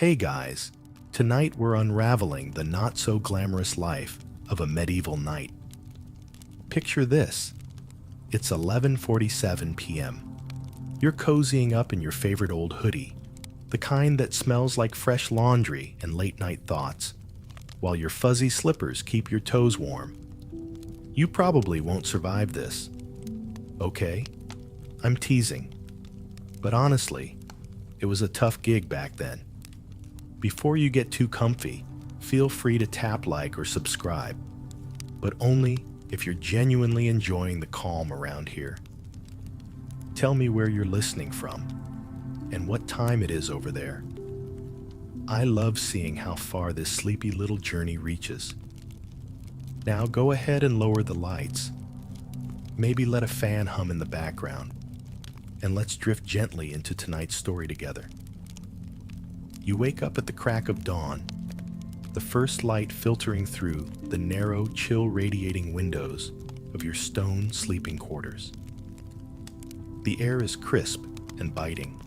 Hey guys, tonight we're unraveling the not-so-glamorous life of a medieval knight. Picture this. It's 11:47 p.m. You're cozying up in your favorite old hoodie, the kind that smells like fresh laundry and late-night thoughts, while your fuzzy slippers keep your toes warm. You probably won't survive this. Okay, I'm teasing. But honestly, it was a tough gig back then. Before you get too comfy, feel free to tap like or subscribe, but only if you're genuinely enjoying the calm around here. Tell me where you're listening from and what time it is over there. I love seeing how far this sleepy little journey reaches. Now go ahead and lower the lights. Maybe let a fan hum in the background, and let's drift gently into tonight's story together. You wake up at the crack of dawn, the first light filtering through the narrow, chill-radiating windows of your stone sleeping quarters. The air is crisp and biting,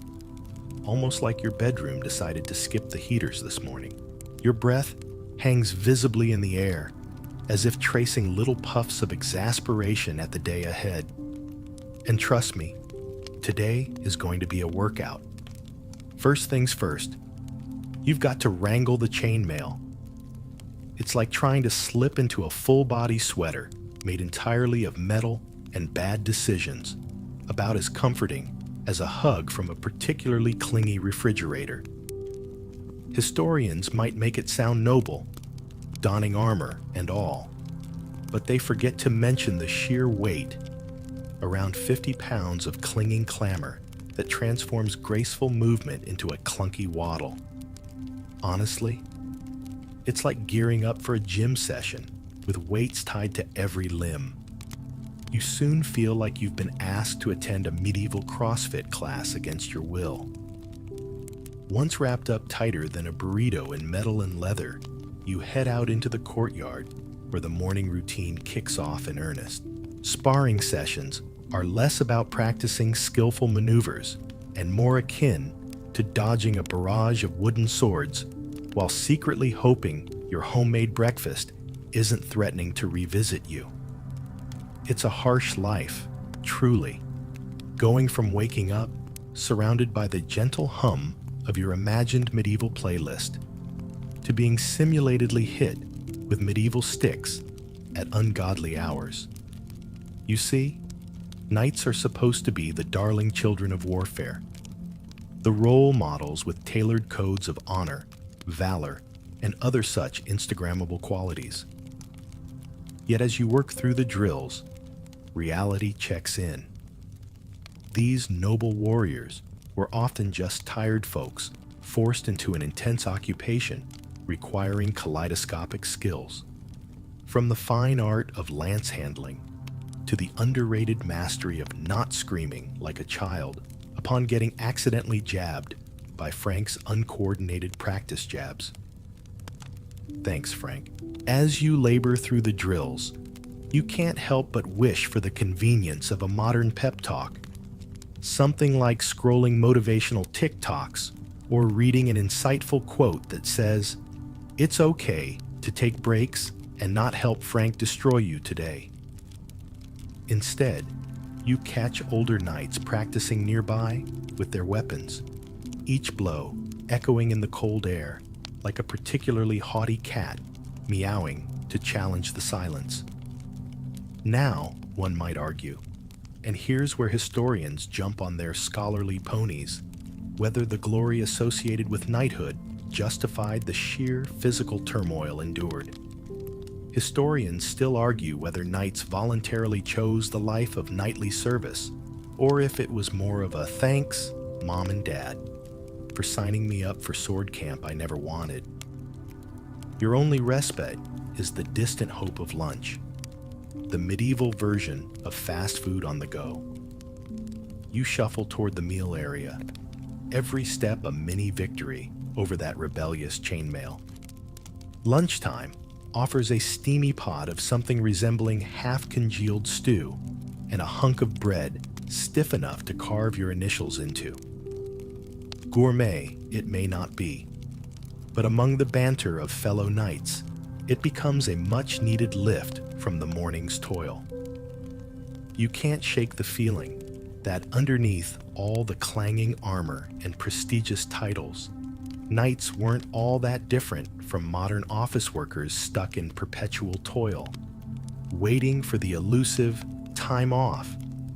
almost like your bedroom decided to skip the heaters this morning. Your breath hangs visibly in the air, as if tracing little puffs of exasperation at the day ahead. And trust me, today is going to be a workout. First things first, you've got to wrangle the chainmail. It's like trying to slip into a full-body sweater made entirely of metal and bad decisions, about as comforting as a hug from a particularly clingy refrigerator. Historians might make it sound noble, donning armor and all, but they forget to mention the sheer weight, around 50 pounds of clinging clamor that transforms graceful movement into a clunky waddle. Honestly, it's like gearing up for a gym session with weights tied to every limb. You soon feel like you've been asked to attend a medieval CrossFit class against your will. Once wrapped up tighter than a burrito in metal and leather, you head out into the courtyard where the morning routine kicks off in earnest. Sparring sessions are less about practicing skillful maneuvers and more akin to dodging a barrage of wooden swords while secretly hoping your homemade breakfast isn't threatening to revisit you. It's a harsh life, truly, going from waking up surrounded by the gentle hum of your imagined medieval playlist to being simulatedly hit with medieval sticks at ungodly hours. You see, knights are supposed to be the darling children of warfare, the role models with tailored codes of honor, valor, and other such Instagrammable qualities. Yet as you work through the drills, reality checks in. These noble warriors were often just tired folks forced into an intense occupation requiring kaleidoscopic skills. From the fine art of lance handling to the underrated mastery of not screaming like a child upon getting accidentally jabbed by Frank's uncoordinated practice jabs. Thanks, Frank. As you labor through the drills, you can't help but wish for the convenience of a modern pep talk. Something like scrolling motivational TikToks or reading an insightful quote that says, "It's okay to take breaks and not help Frank destroy you today." Instead, you catch older knights practicing nearby with their weapons, each blow echoing in the cold air like a particularly haughty cat meowing to challenge the silence. Now, one might argue, and here's where historians jump on their scholarly ponies, whether the glory associated with knighthood justified the sheer physical turmoil endured. Historians still argue whether knights voluntarily chose the life of knightly service, or if it was more of a thanks, Mom and Dad, for signing me up for sword camp I never wanted. Your only respite is the distant hope of lunch, the medieval version of fast food on the go. You shuffle toward the meal area, every step a mini victory over that rebellious chainmail. Lunchtime offers a steamy pot of something resembling half-congealed stew and a hunk of bread stiff enough to carve your initials into. Gourmet it may not be, But among the banter of fellow knights, it becomes a much-needed lift from the morning's toil. You can't shake the feeling that underneath all the clanging armor and prestigious titles, knights weren't all that different from modern office workers stuck in perpetual toil, waiting for the elusive time off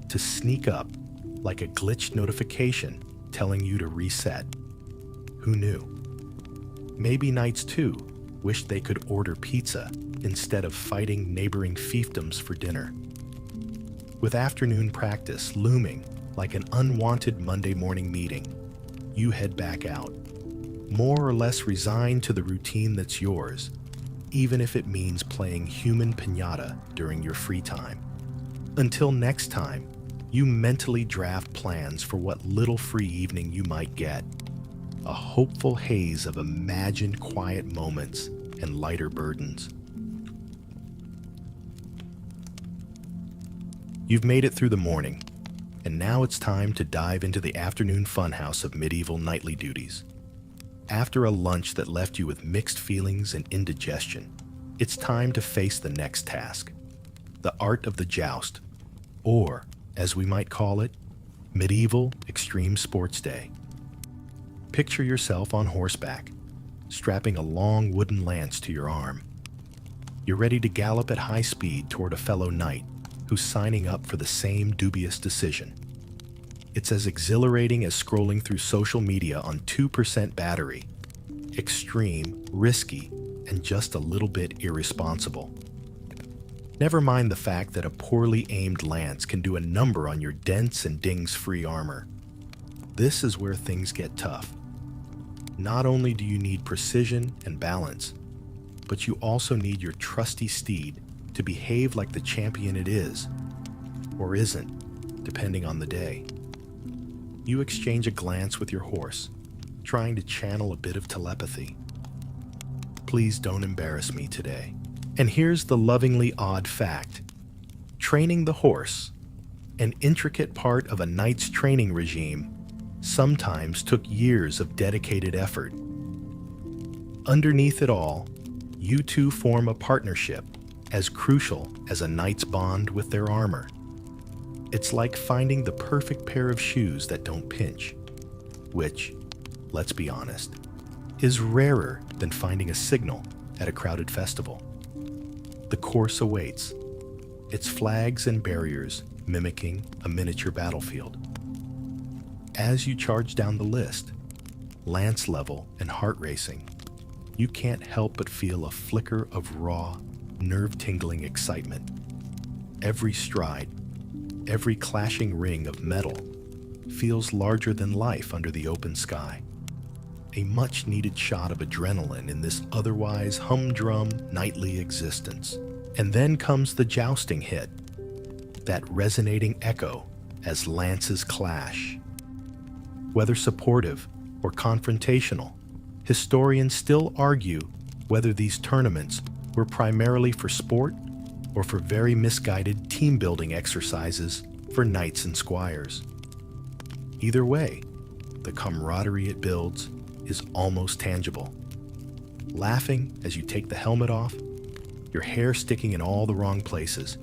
to sneak up like a glitched notification telling you to reset. Who knew? Maybe knights too wished they could order pizza instead of fighting neighboring fiefdoms for dinner. With afternoon practice looming like an unwanted Monday morning meeting, you head back out, more or less resigned to the routine that's yours, even if it means playing human piñata during your free time. Until next time, you mentally draft plans for what little free evening you might get, a hopeful haze of imagined quiet moments and lighter burdens. You've made it through the morning, and now it's time to dive into the afternoon funhouse of medieval knightly duties. After a lunch that left you with mixed feelings and indigestion, it's time to face the next task, the art of the joust, or, as we might call it, medieval extreme sports day. Picture yourself on horseback, strapping a long wooden lance to your arm. You're ready to gallop at high speed toward a fellow knight who's signing up for the same dubious decision. It's as exhilarating as scrolling through social media on 2% battery. Extreme, risky, and just a little bit irresponsible. Never mind the fact that a poorly aimed lance can do a number on your dents and dings-free armor. This is where things get tough. Not only do you need precision and balance, but you also need your trusty steed to behave like the champion it is, or isn't, depending on the day. You exchange a glance with your horse, trying to channel a bit of telepathy. Please don't embarrass me today. And here's the lovingly odd fact. Training the horse, an intricate part of a knight's training regime, sometimes took years of dedicated effort. Underneath it all, you two form a partnership as crucial as a knight's bond with their armor. It's like finding the perfect pair of shoes that don't pinch, which, let's be honest, is rarer than finding a signal at a crowded festival. The course awaits, its flags and barriers mimicking a miniature battlefield. As you charge down the list, lance level and heart racing, you can't help but feel a flicker of raw, nerve-tingling excitement. Every stride, every clashing ring of metal feels larger than life under the open sky. A much-needed shot of adrenaline in this otherwise humdrum nightly existence. And then comes the jousting hit, that resonating echo as lances clash. Whether supportive or confrontational, historians still argue whether these tournaments were primarily for sport or for very misguided team-building exercises for knights and squires. Either way, the camaraderie it builds is almost tangible. Laughing as you take the helmet off, your hair sticking in all the wrong places,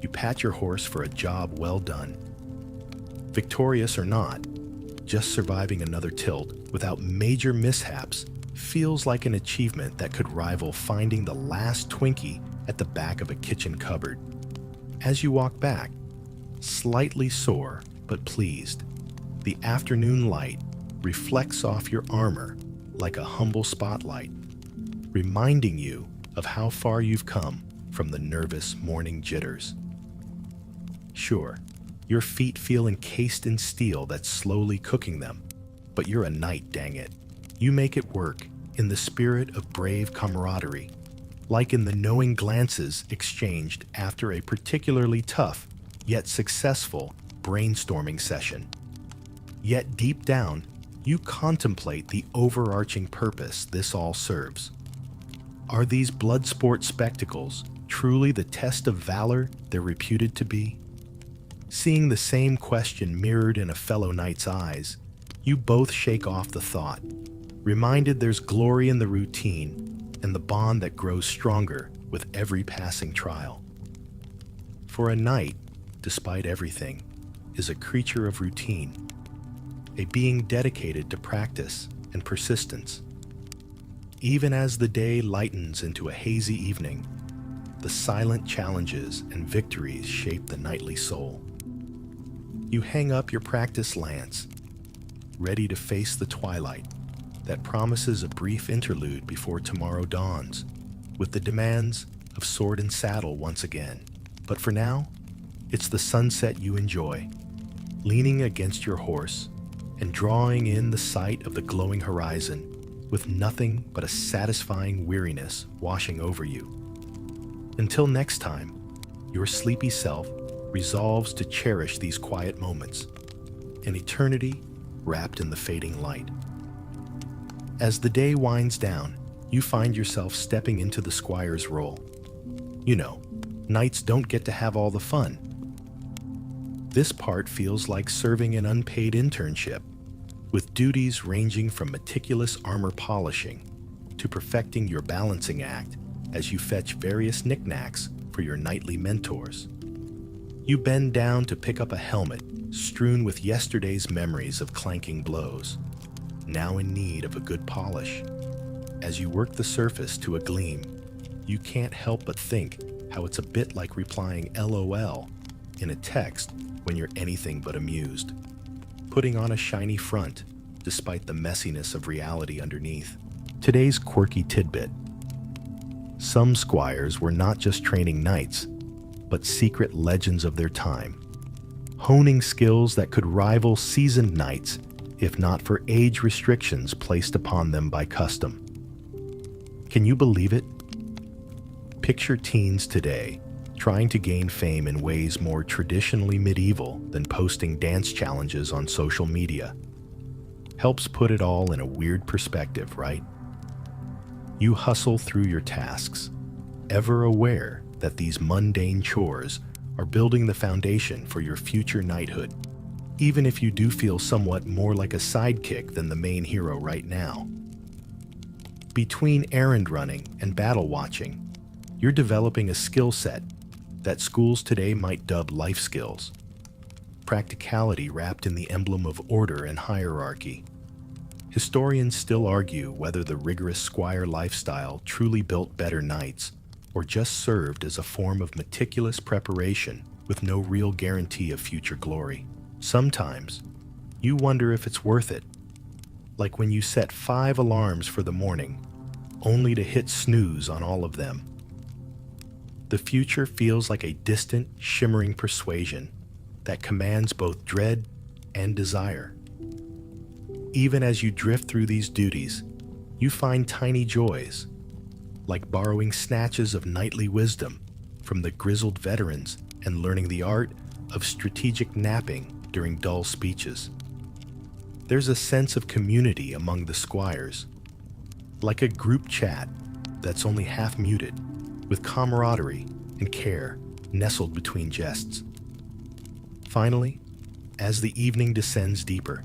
you pat your horse for a job well done. Victorious or not, just surviving another tilt without major mishaps feels like an achievement that could rival finding the last Twinkie at the back of a kitchen cupboard. As you walk back, slightly sore but pleased, the afternoon light reflects off your armor like a humble spotlight, reminding you of how far you've come from the nervous morning jitters. Sure, your feet feel encased in steel that's slowly cooking them, but you're a knight, dang it. You make it work in the spirit of brave camaraderie, like in the knowing glances exchanged after a particularly tough yet successful brainstorming session. Yet deep down, you contemplate the overarching purpose this all serves. Are these blood sport spectacles truly the test of valor they're reputed to be? Seeing the same question mirrored in a fellow knight's eyes, you both shake off the thought. reminded there's glory in the routine and the bond that grows stronger with every passing trial. For a knight, despite everything, is a creature of routine, a being dedicated to practice and persistence. Even as the day lightens into a hazy evening, the silent challenges and victories shape the knightly soul. You hang up your practice lance, ready to face the twilight that promises a brief interlude before tomorrow dawns, with the demands of sword and saddle once again. But for now, it's the sunset you enjoy, leaning against your horse and drawing in the sight of the glowing horizon with nothing but a satisfying weariness washing over you. Until next time, your sleepy self resolves to cherish these quiet moments, an eternity wrapped in the fading light. As the day winds down, you find yourself stepping into the squire's role. You know, knights don't get to have all the fun. This part feels like serving an unpaid internship, with duties ranging from meticulous armor polishing to perfecting your balancing act as you fetch various knickknacks for your knightly mentors. You bend down to pick up a helmet strewn with yesterday's memories of clanking blows, now in need of a good polish. As you work the surface to a gleam, you can't help but think how it's a bit like replying LOL in a text when you're anything but amused, putting on a shiny front despite the messiness of reality underneath. Today's quirky tidbit. Some squires were not just training knights, but secret legends of their time, honing skills that could rival seasoned knights if not for age restrictions placed upon them by custom. Can you believe it? Picture teens today trying to gain fame in ways more traditionally medieval than posting dance challenges on social media. Helps put it all in a weird perspective, right? You hustle through your tasks, ever aware that these mundane chores are building the foundation for your future knighthood, even if you do feel somewhat more like a sidekick than the main hero right now. Between errand running and battle watching, you're developing a skill set that schools today might dub life skills. Practicality wrapped in the emblem of order and hierarchy. Historians still argue whether the rigorous squire lifestyle truly built better knights or just served as a form of meticulous preparation with no real guarantee of future glory. Sometimes, you wonder if it's worth it, like when you set 5 alarms for the morning, only to hit snooze on all of them. The future feels like a distant, shimmering persuasion that commands both dread and desire. Even as you drift through these duties, you find tiny joys, like borrowing snatches of knightly wisdom from the grizzled veterans and learning the art of strategic napping during dull speeches. There's a sense of community among the squires, like a group chat that's only half muted, with camaraderie and care nestled between jests. Finally, as the evening descends deeper,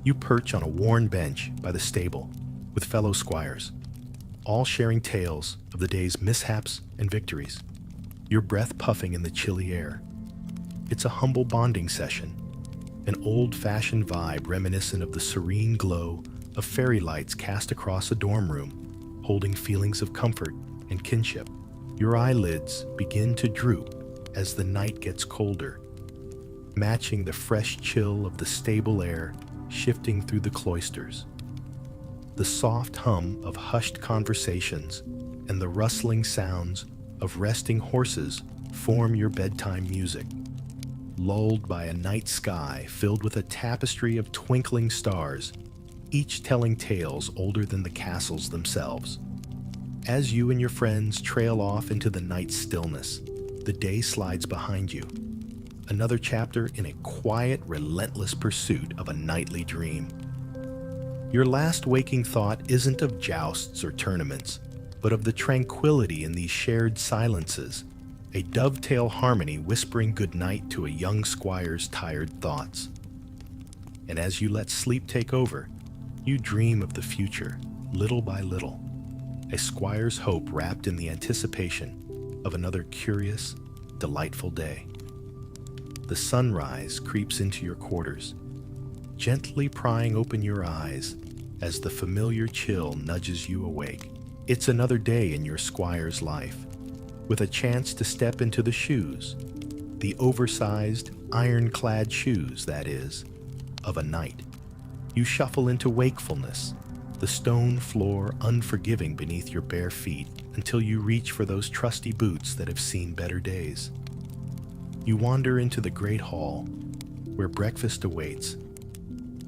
you perch on a worn bench by the stable with fellow squires, all sharing tales of the day's mishaps and victories, your breath puffing in the chilly air. It's a humble bonding session, an old-fashioned vibe reminiscent of the serene glow of fairy lights cast across a dorm room, holding feelings of comfort and kinship. Your eyelids begin to droop as the night gets colder, matching the fresh chill of the stable air shifting through the cloisters. The soft hum of hushed conversations and the rustling sounds of resting horses form your bedtime music, lulled by a night sky filled with a tapestry of twinkling stars, each telling tales older than the castles themselves. As you and your friends trail off into the night stillness, the day slides behind you, another chapter in a quiet, relentless pursuit of a nightly dream. Your last waking thought isn't of jousts or tournaments, but of the tranquility in these shared silences, a dovetail harmony whispering goodnight to a young squire's tired thoughts. And as you let sleep take over, You dream of the future, little by little, a squire's hope wrapped in the anticipation of another curious, delightful day. The sunrise creeps into your quarters, gently prying open your eyes as the familiar chill nudges you awake. It's another day in your squire's life, with a chance to step into the shoes, the oversized, ironclad shoes, that is, of a knight. You shuffle into wakefulness, the stone floor unforgiving beneath your bare feet until you reach for those trusty boots that have seen better days. You wander into the great hall, where breakfast awaits,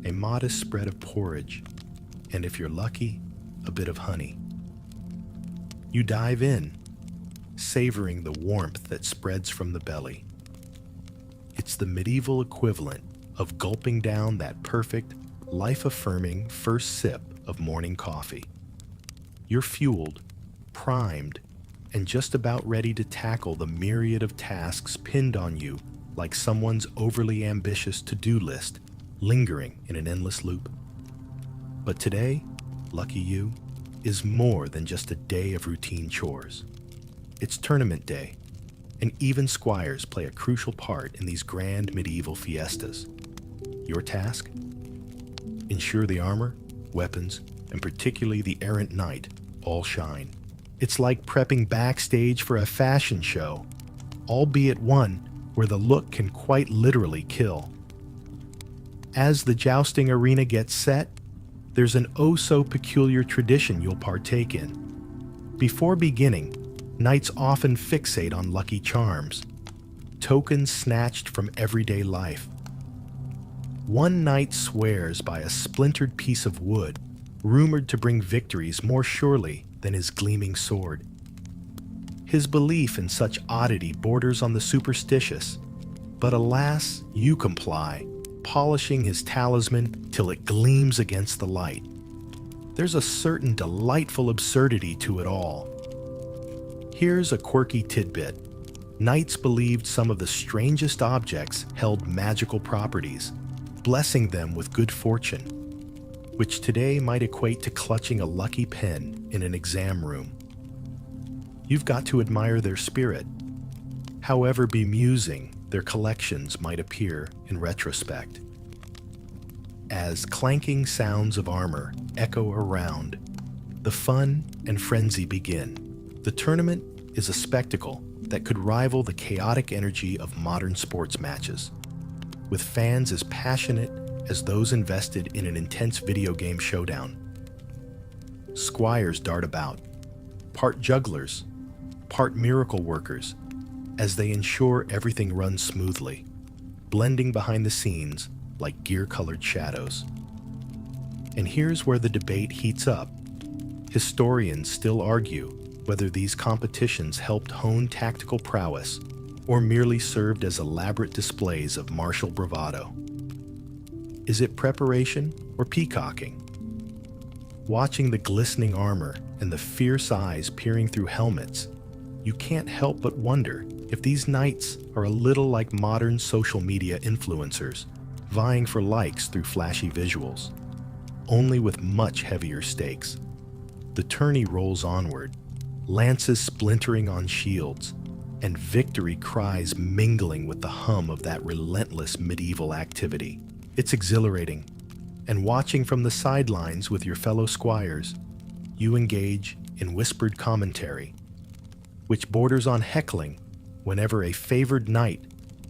a modest spread of porridge, and if you're lucky, a bit of honey. You dive in, savoring the warmth that spreads from the belly. It's the medieval equivalent of gulping down that perfect, life-affirming first sip of morning coffee. You're fueled, primed, and just about ready to tackle the myriad of tasks pinned on you like someone's overly ambitious to-do list lingering in an endless loop. But today, lucky you, is more than just a day of routine chores. It's tournament day, and even squires play a crucial part in these grand medieval fiestas. Your task? Ensure the armor, weapons, and particularly the errant knight all shine. It's like prepping backstage for a fashion show, albeit one where the look can quite literally kill. As the jousting arena gets set, there's an oh-so-peculiar tradition you'll partake in. Before beginning, knights often fixate on lucky charms, tokens snatched from everyday life. One knight swears by a splintered piece of wood, rumored to bring victories more surely than his gleaming sword. His belief in such oddity borders on the superstitious, but alas, you comply, polishing his talisman till it gleams against the light. There's a certain delightful absurdity to it all. Here's a quirky tidbit. Knights believed some of the strangest objects held magical properties, blessing them with good fortune, which today might equate to clutching a lucky pen in an exam room. You've got to admire their spirit, however bemusing their collections might appear in retrospect. As clanking sounds of armor echo around, the fun and frenzy begin. The tournament is a spectacle that could rival the chaotic energy of modern sports matches, with fans as passionate as those invested in an intense video game showdown. Squires dart about, part jugglers, part miracle workers, as they ensure everything runs smoothly, blending behind the scenes like gear-colored shadows. And here's where the debate heats up. Historians still argue whether these competitions helped hone tactical prowess or merely served as elaborate displays of martial bravado. Is it preparation or peacocking? Watching the glistening armor and the fierce eyes peering through helmets, you can't help but wonder if these knights are a little like modern social media influencers, vying for likes through flashy visuals, only with much heavier stakes. The tourney rolls onward, lances splintering on shields, and victory cries mingling with the hum of that relentless medieval activity. It's exhilarating, and watching from the sidelines with your fellow squires, you engage in whispered commentary, which borders on heckling whenever a favored knight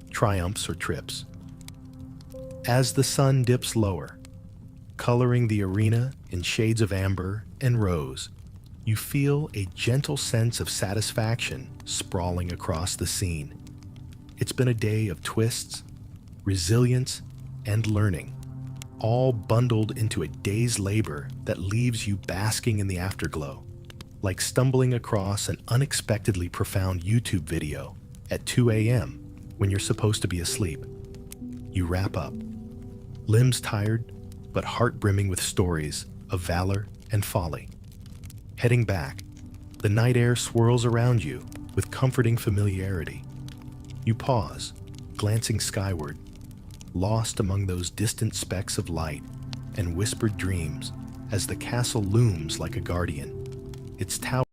triumphs or trips. As the sun dips lower, coloring the arena in shades of amber and rose, you feel a gentle sense of satisfaction sprawling across the scene. It's been a day of twists, resilience, and learning, all bundled into a day's labor that leaves you basking in the afterglow, like stumbling across an unexpectedly profound YouTube video at 2 a.m. when you're supposed to be asleep. You wrap up, limbs tired, but heart brimming with stories of valor and folly. Heading back, the night air swirls around you with comforting familiarity. You pause, glancing skyward, lost among those distant specks of light, and whispered dreams as the castle looms like a guardian, its tower